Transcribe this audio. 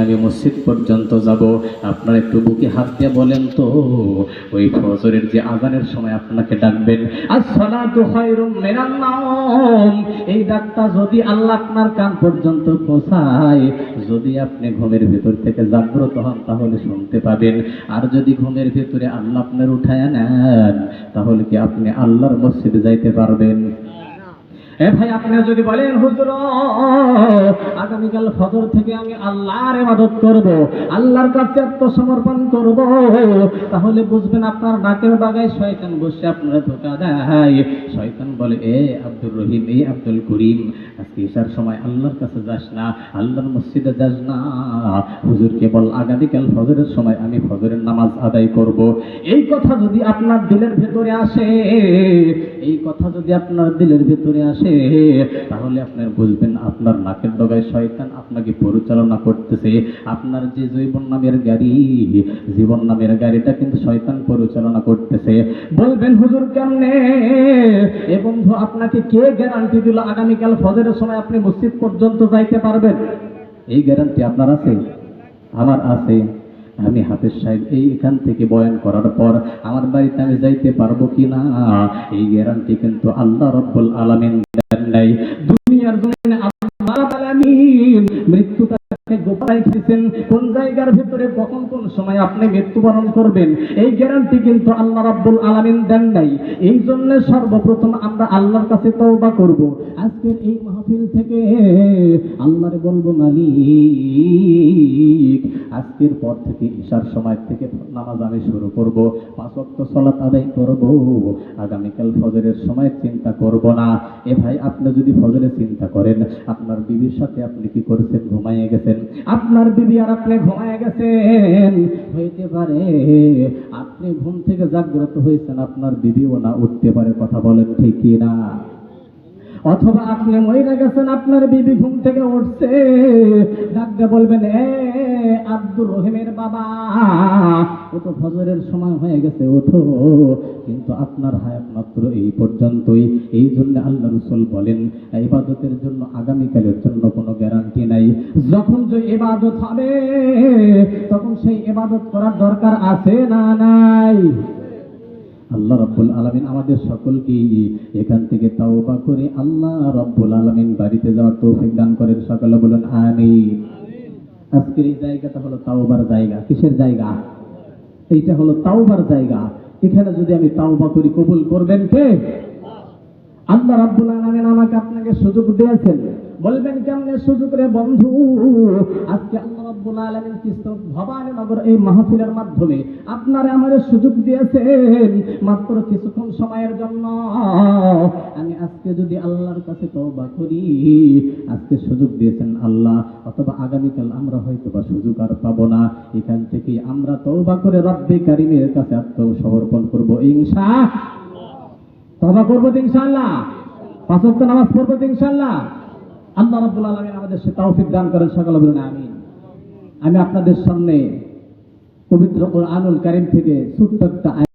আমি মসজিদ পর্যন্ত যাব। আপনারা একটু বুকে হাত দিয়ে বলেন তো, ওই ফজরের যে আজানের সময় আপনাকে ডাকবেন, আসসালাতু খায়রুম মিনান নাওম, এই ডাকটা যদি আল্লাহ আপনার কান পর্যন্ত পৌঁছায়, যদি আপনি ঘুমের ভিতর থেকে জাগ্রত হন তাহলে শুনতে পাবেন। আর যদি ঘুমের ভিতরে আল্লাহ আপনার উঠায় নেন, তাহলে কি আপনি আল্লাহর মসজিদে যাইতে পারবেন? ভাই, আপনি যদি বলেন হুজুর আগামীকাল ফজর থেকে আমি আল্লাহর ইবাদত করব, আল্লাহর কাছে আত্মসমর্পণ করব, তাহলে বুঝবেন আপনার ডাকের বাগায় শয়তান বসে আপনারা ধোঁকা দেয়। শয়তান বলে, এ আব্দুর রহিম, এ আব্দুল করিম, আজকে ঈশার সময় আল্লাহর কাছে যাস না, আল্লাহর মসজিদে যাস না, হুজুরকে বল আগামীকাল ফজরের সময় আমি ফজরের নামাজ আদায় করব। এই কথা যদি আপনার দিলের ভেতরে আসে, এই কথা যদি আপনার দিলের ভেতরে আসে, তাহলে আপনার বুঝবেন আপনার নাকের ডগায় শয়তান আপনাকে পরিচালনা করতেছে। আপনার যে জীবন নামের গাড়ি, জীবন নামের গাড়িটা কিন্তু শয়তান পরিচালনা করতেছে। বলবেন হুজুর কেমনে? এ বন্ধু, আপনাকে কে গ্যারান্টি দিল আগামীকাল ফজরের সময় আপনি মসজিদ পর্যন্ত যাইতে পারবেন? এই গ্যারান্টি আপনার আছে? আমার আছে। আমি হাফেজ সাহেব এইখান থেকে বয়ান করার পর আমার বাড়িতে আমি যাইতে পারবো কিনা, এই গ্যারান্টি কিন্তু আল্লাহ রাব্বুল আলামিন দেন নাই। দুনিয়ার জমিনে আল্লাহ রাব্বুল আলামিন মৃত্যুটাকে গোপনে রেখেছেন, কোন জায়গার ভিতরে কখন কোন সময় আপনি মৃত্যুবরণ করবেন এই গ্যারান্টি কিন্তু আল্লাহ রাব্বুল আলামিন দেন নাই। এই জন্য সর্বপ্রথম আমরা আল্লাহর কাছে তওবা করব। আজকের এই মাহফিল থেকে আল্লাহরে বলবো, মালিক আজকের পর থেকে ঈশার সময় থেকে নামাজ আমি শুরু করব, 5 ওয়াক্ত সালাত আদায় করব, আগামীকাল ফজরের সময় চিন্তা করব না। এ ভাই, আপনি যদি ফজরে চিন্তা করেন, আপনার বিবির সাথে আপনি কি করেছেন? ঘুমাইয়ে গেছেন। আপনার বিবি আর আপনি ঘুমাইয়ে গেছেন, হইতে পারে আপনি ঘুম থেকে জাগ্রত হয়েছেন, আপনার বিবিও না উঠতে পারে। কথা বলেন ঠিক কি না? অথবা আপনি মরে গেছেন, আপনার বিবি ঘুম থেকে উঠছে, ডাকতে বলবেন, এ আব্দুর রহিমের বাবা, ওঠো, ফজরের সময় হয়ে গেছে, ওঠো। কিন্তু আপনার হায়াত মাত্র এই পর্যন্তই। এই জন্য আল্লাহ রাসূল বলেন, ইবাদতের জন্য আগামীকালের জন্য কোনো গ্যারান্টি নাই। যখন যে ইবাদত হবে তখন সেই ইবাদত করার দরকার আছে না নাই? আল্লাহ রাব্বুল আলামিন আমাদের সকলকে এখান থেকে তাওবা করে আল্লাহ রাব্বুল আলামিন বাড়িতে যাওয়ার তৌফিক দান করেন। সকলে বলুন আমিন। আজকের এই জায়গাটা হলো তাওবার জায়গা। কিসের জায়গা? এইটা হলো তাওবার জায়গা। এখানে যদি আমি তাওবা করি, কবুল করবেন কে? আল্লাহ রাব্বুল আলামিন আমাকে আপনাকে সুযোগ দিয়েছেন। বলবেন কেমনে সুযোগ রে বন্ধু? আজকে আল্লাহ রাব্বুল আলামিন কিছু ভবানীনগর এই মাহফিলের মাধ্যমে আপনারে আমারে সুযোগ দিয়েছেন মাত্র কিছুক্ষণ সময়ের জন্য। আমি আজকে যদি আল্লাহর কাছে তওবা করি, আজকে সুযোগ দিয়েছেন আল্লাহ, অথবা আগামীকাল আমরা হয়তো বা সুযোগ আর পাবো না। এখান থেকে আমরা তওবা করে রব্বে কারীমের কাছে আত্মসমর্পণ করব ইনশাআল্লাহ। তওবা করব ইনশাআল্লাহ। 5 ওয়াক্ত নামাজ পড়ব ইনশাআল্লাহ। আল্লাহ রাব্বুল আলামিন আমাদের সে তৌফিক দান করেন। সকলে বলুন আমিন। আমি আপনাদের সামনে পবিত্র কোরআনুল কারীম থেকে ছোট্ট একটা